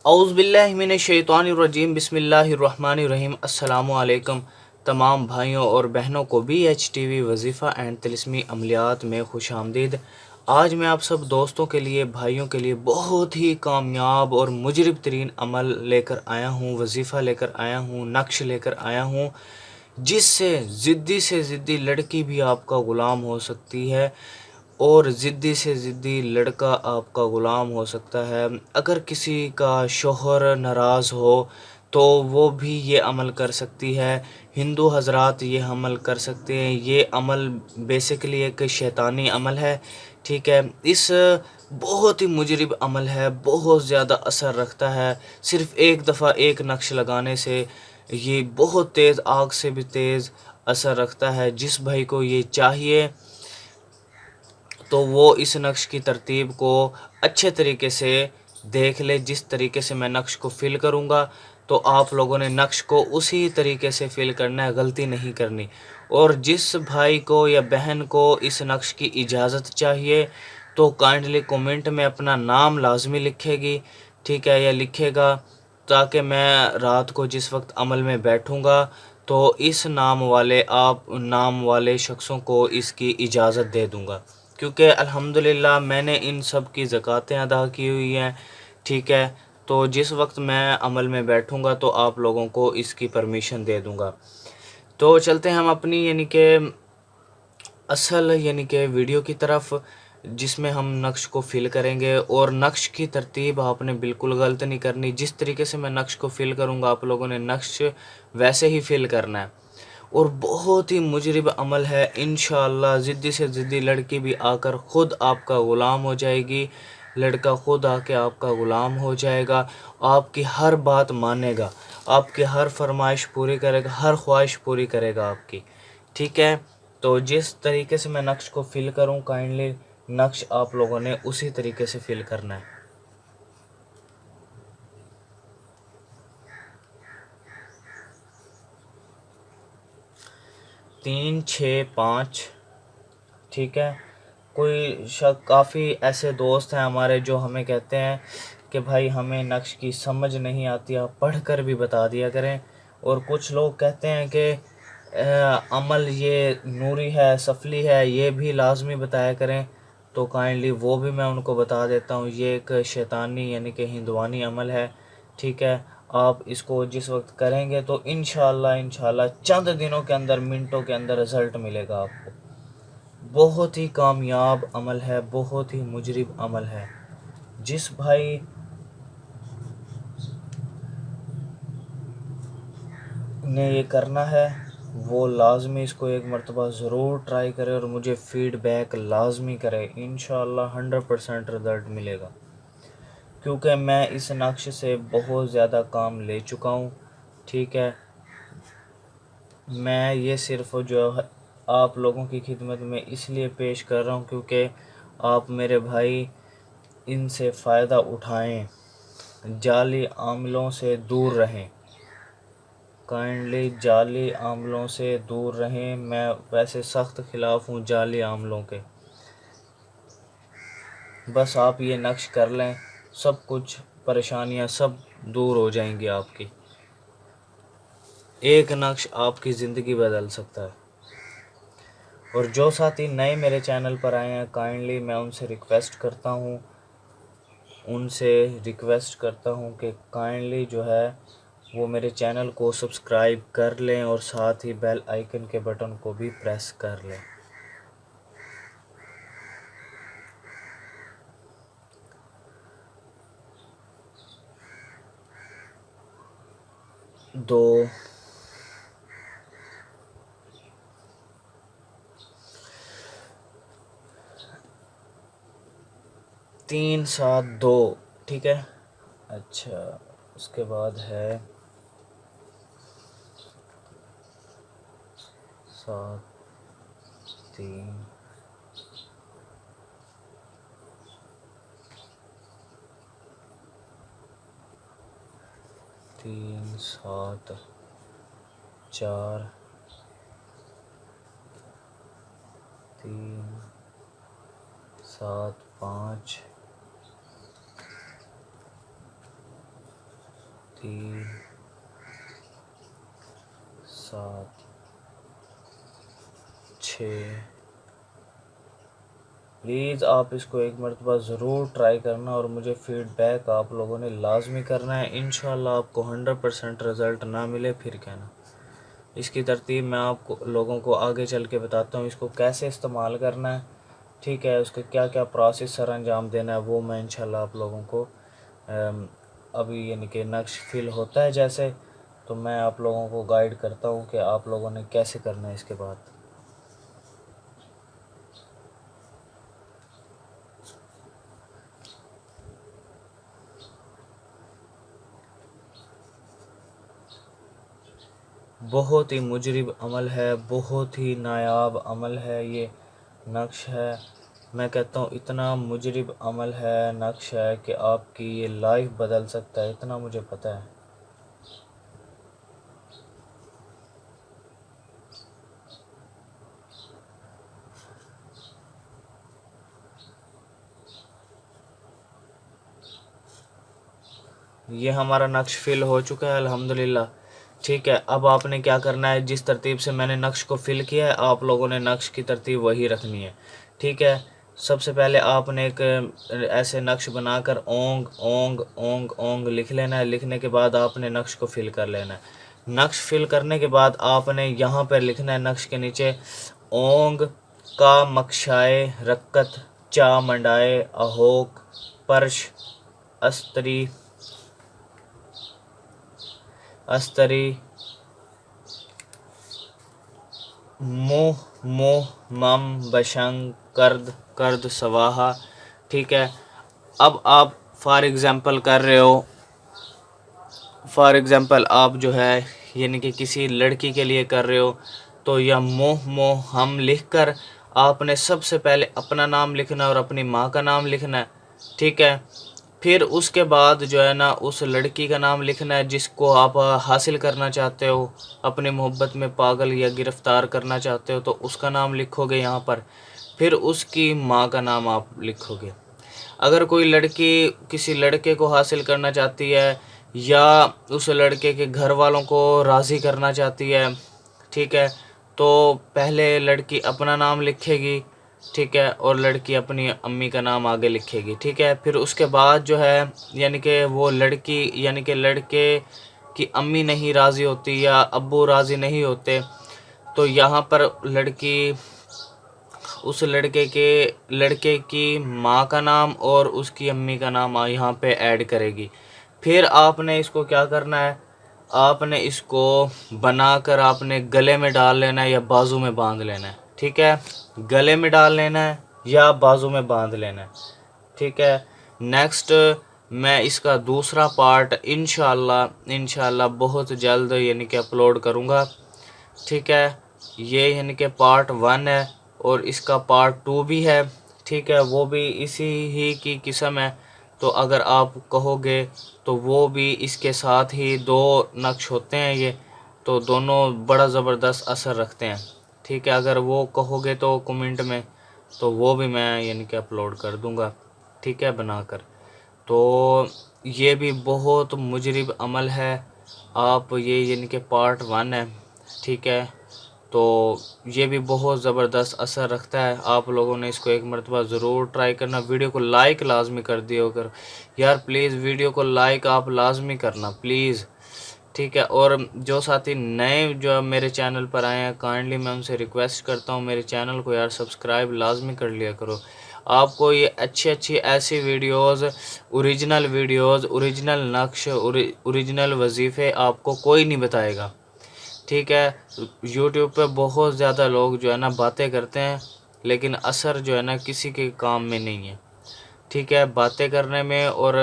اعوذ باللہ من الشیطان الرجیم، بسم اللہ الرحمن الرحیم۔ السلام علیکم تمام بھائیوں اور بہنوں کو بی ایچ ٹی وی وظیفہ اینڈ طلسمی عملیات میں خوش آمدید۔ آج میں آپ سب دوستوں کے لیے، بھائیوں کے لیے بہت ہی کامیاب اور مجرب ترین عمل لے کر آیا ہوں، وظیفہ لے کر آیا ہوں، نقش لے کر آیا ہوں، جس سے ضدی لڑکی بھی آپ کا غلام ہو سکتی ہے اور ضدی سے ضدی لڑکا آپ کا غلام ہو سکتا ہے۔ اگر کسی کا شوہر ناراض ہو تو وہ بھی یہ عمل کر سکتی ہے، ہندو حضرات یہ عمل کر سکتے ہیں۔ یہ عمل بیسیکلی ایک شیطانی عمل ہے، ٹھیک ہے۔ اس بہت ہی مجرب عمل ہے، بہت زیادہ اثر رکھتا ہے۔ صرف ایک دفعہ ایک نقش لگانے سے یہ بہت تیز، آگ سے بھی تیز اثر رکھتا ہے۔ جس بھائی کو یہ چاہیے تو وہ اس نقش کی ترتیب کو اچھے طریقے سے دیکھ لے۔ جس طریقے سے میں نقش کو فل کروں گا تو آپ لوگوں نے نقش کو اسی طریقے سے فل کرنا ہے، غلطی نہیں کرنی۔ اور جس بھائی کو یا بہن کو اس نقش کی اجازت چاہیے تو کائنڈلی کومنٹ میں اپنا نام لازمی لکھے گی، ٹھیک ہے، یا لکھے گا، تاکہ میں رات کو جس وقت عمل میں بیٹھوں گا تو اس نام والے شخصوں کو اس کی اجازت دے دوں گا، کیونکہ الحمدللہ میں نے ان سب کی زکوٰتیں ادا کی ہوئی ہیں، ٹھیک ہے۔ تو جس وقت میں عمل میں بیٹھوں گا تو آپ لوگوں کو اس کی پرمیشن دے دوں گا۔ تو چلتے ہیں ہم اپنی اصل ویڈیو کی طرف، جس میں ہم نقش کو فل کریں گے۔ اور نقش کی ترتیب آپ نے بالکل غلط نہیں کرنی۔ جس طریقے سے میں نقش کو فل کروں گا آپ لوگوں نے نقش ویسے ہی فل کرنا ہے، اور بہت ہی مجرب عمل ہے۔ انشاءاللہ ضدی سے ضدی لڑکی بھی آ کر خود آپ کا غلام ہو جائے گی، لڑکا خود آ کے آپ کا غلام ہو جائے گا، آپ کی ہر بات مانے گا، آپ کی ہر فرمائش پوری کرے گا، ہر خواہش پوری کرے گا آپ کی، ٹھیک ہے۔ تو جس طریقے سے میں نقش کو فل کروں، کائنڈلی نقش آپ لوگوں نے اسی طریقے سے فل کرنا ہے۔ 3 6 5، ٹھیک ہے۔ کافی ایسے دوست ہیں ہمارے جو ہمیں کہتے ہیں کہ بھائی ہمیں نقش کی سمجھ نہیں آتی، آپ پڑھ کر بھی بتا دیا کریں۔ اور کچھ لوگ کہتے ہیں کہ عمل یہ نوری ہے، سفلی ہے، یہ بھی لازمی بتایا کریں، تو کائنڈلی وہ بھی میں ان کو بتا دیتا ہوں۔ یہ ایک شیطانی ہندوانی عمل ہے، ٹھیک ہے۔ آپ اس کو جس وقت کریں گے تو انشاءاللہ چند دنوں کے اندر، منٹوں کے اندر رزلٹ ملے گا آپ کو۔ بہت ہی کامیاب عمل ہے، بہت ہی مجرب عمل ہے۔ جس بھائی نے یہ کرنا ہے وہ لازمی اس کو ایک مرتبہ ضرور ٹرائی کرے اور مجھے فیڈ بیک لازمی کرے، انشاءاللہ 100% رزلٹ ملے گا، کیونکہ میں اس نقش سے بہت زیادہ کام لے چکا ہوں، ٹھیک ہے۔ میں یہ صرف جو آپ لوگوں کی خدمت میں اس لیے پیش کر رہا ہوں کیونکہ آپ میرے بھائی ان سے فائدہ اٹھائیں، جعلی عاملوں سے دور رہیں، کائنڈلی جعلی عاملوں سے دور رہیں۔ میں ویسے سخت خلاف ہوں جعلی عاملوں کے۔ بس آپ یہ نقش کر لیں، سب کچھ پریشانیاں سب دور ہو جائیں گی آپ کی۔ ایک نقش آپ کی زندگی بدل سکتا ہے۔ اور جو ساتھی نئے میرے چینل پر آئے ہیں، کائنڈلی میں ان سے ریکویسٹ کرتا ہوں کہ کائنڈلی جو ہے وہ میرے چینل کو سبسکرائب کر لیں اور ساتھ ہی بیل آئیکن کے بٹن کو بھی پریس کر لیں۔ دو 3 7 2، ٹھیک ہے۔ اچھا، اس کے بعد ہے 7 3 3 7 4 3 7 5 3 7 6 پلیز آپ اس کو ایک مرتبہ ضرور ٹرائی کرنا اور مجھے فیڈ بیک آپ لوگوں نے لازمی کرنا ہے. انشاءاللہ آپ کو 100% رزلٹ نہ ملے پھر کہنا. اس کی ترتیب میں آپ کو لوگوں کو آگے چل کے بتاتا ہوں اس کو کیسے استعمال کرنا ہے. ٹھیک ہے، اس کا کیا کیا پروسیس سر انجام دینا ہے وہ میں انشاءاللہ آپ لوگوں کو ابھی یعنی کہ نقش فل ہوتا ہے جیسے تو میں آپ لوگوں کو گائیڈ کرتا ہوں کہ آپ لوگوں نے کیسے کرنا ہے. اس کے بعد بہت ہی مجرب عمل ہے، بہت ہی نایاب عمل ہے، یہ نقش ہے. میں کہتا ہوں اتنا مجرب عمل ہے، نقش ہے کہ آپ کی یہ لائف بدل سکتا ہے، اتنا مجھے پتہ ہے. یہ ہمارا نقش فل ہو چکا ہے الحمدللہ. ٹھیک ہے، اب آپ نے کیا کرنا ہے، جس ترتیب سے میں نے نقش کو فل کیا ہے آپ لوگوں نے نقش کی ترتیب وہی رکھنی ہے. ٹھیک ہے، سب سے پہلے آپ نے ایک ایسے نقش بنا کر اونگ اونگ اونگ اونگ لکھ لینا ہے. لکھنے کے بعد آپ نے نقش کو فل کر لینا ہے. نقش فل کرنے کے بعد آپ نے یہاں پر لکھنا ہے نقش کے نیچے اونگ کا مکشائے رکت چا منڈائے اہوک پرش استری موہ موہ مم بشنگ کرد کرد سواہا. ٹھیک ہے، اب آپ فار ایگزامپل کر رہے ہو، فار ایگزامپل آپ جو ہے یعنی کہ کسی لڑکی کے لیے کر رہے ہو تو یا موہ موہ ہم لکھ کر آپ نے سب سے پہلے اپنا نام لکھنا ہے اور اپنی ماں کا نام لکھنا ہے. ٹھیک ہے، پھر اس کے بعد جو ہے نا اس لڑکی کا نام لکھنا ہے جس کو آپ حاصل کرنا چاہتے ہو، اپنی محبت میں پاگل یا گرفتار کرنا چاہتے ہو تو اس کا نام لکھو گے یہاں پر. پھر اس کی ماں کا نام آپ لکھو گے. اگر کوئی لڑکی کسی لڑکے کو حاصل کرنا چاہتی ہے یا اس لڑکے کے گھر والوں کو راضی کرنا چاہتی ہے، ٹھیک ہے، تو پہلے لڑکی اپنا نام لکھے گی. ٹھیک ہے، اور لڑکی اپنی امی کا نام آگے لکھے گی. ٹھیک ہے، پھر اس کے بعد جو ہے یعنی کہ وہ لڑکی یعنی کہ لڑکے کی امی نہیں راضی ہوتی یا ابو راضی نہیں ہوتے تو یہاں پر لڑکی اس لڑکے کی ماں کا نام اور اس کی امی کا نام یہاں پہ ایڈ کرے گی. پھر آپ نے اس کو کیا کرنا ہے، آپ نے اس کو بنا کر آپ نے گلے میں ڈال لینا ہے یا بازو میں باندھ لینا ہے. ٹھیک ہے، گلے میں ڈال لینا ہے یا بازو میں باندھ لینا ہے. ٹھیک ہے، نیکسٹ میں اس کا دوسرا پارٹ انشاءاللہ بہت جلد یعنی کہ اپلوڈ کروں گا. ٹھیک ہے، یہ یعنی کہ پارٹ 1 ہے اور اس کا پارٹ 2 بھی ہے. ٹھیک ہے، وہ بھی اسی ہی کی قسم ہے. تو اگر آپ کہو گے تو وہ بھی اس کے ساتھ ہی 2 نقش ہوتے ہیں یہ، تو دونوں بڑا زبردست اثر رکھتے ہیں. ٹھیک ہے، اگر وہ کہو گے تو کمنٹ میں تو وہ بھی میں یعنی کہ اپلوڈ کر دوں گا. ٹھیک ہے، بنا کر. تو یہ بھی بہت مجرب عمل ہے. آپ یہ یعنی کہ پارٹ 1 ہے. ٹھیک ہے، تو یہ بھی بہت زبردست اثر رکھتا ہے. آپ لوگوں نے اس کو ایک مرتبہ ضرور ٹرائی کرنا. ویڈیو کو لائک لازمی کر دیو کر یار پلیز، ویڈیو کو لائک آپ لازمی کرنا پلیز. ٹھیک ہے، اور جو ساتھی نئے جو میرے چینل پر آئے ہیں کائنڈلی میں ان سے ریکویسٹ کرتا ہوں میرے چینل کو یار سبسکرائب لازمی کر لیا کرو. آپ کو یہ اچھی ایسی ویڈیوز، اوریجنل نقش، اوریجنل وظیفے آپ کو کوئی نہیں بتائے گا. ٹھیک ہے، یوٹیوب پہ بہت زیادہ لوگ جو ہے نا باتیں کرتے ہیں لیکن اثر جو ہے نا کسی کے کام میں نہیں ہے. ٹھیک ہے، باتیں کرنے میں اور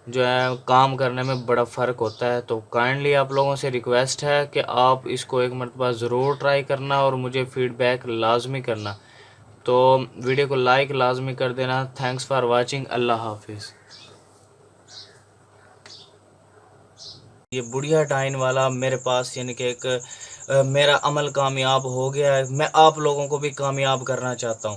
جو ہے کام کرنے میں بڑا فرق ہوتا ہے. تو کائنڈلی آپ لوگوں سے ریکویسٹ ہے کہ آپ اس کو ایک مرتبہ ضرور ٹرائی کرنا اور مجھے فیڈ بیک لازمی کرنا. تو ویڈیو کو لائک لازمی کر دینا. Thanks for watching. اللہ حافظ. یہ بڑھیا ڈائن والا میرے پاس یعنی کہ ایک میرا عمل کامیاب ہو گیا ہے. میں آپ لوگوں کو بھی کامیاب کرنا چاہتا ہوں.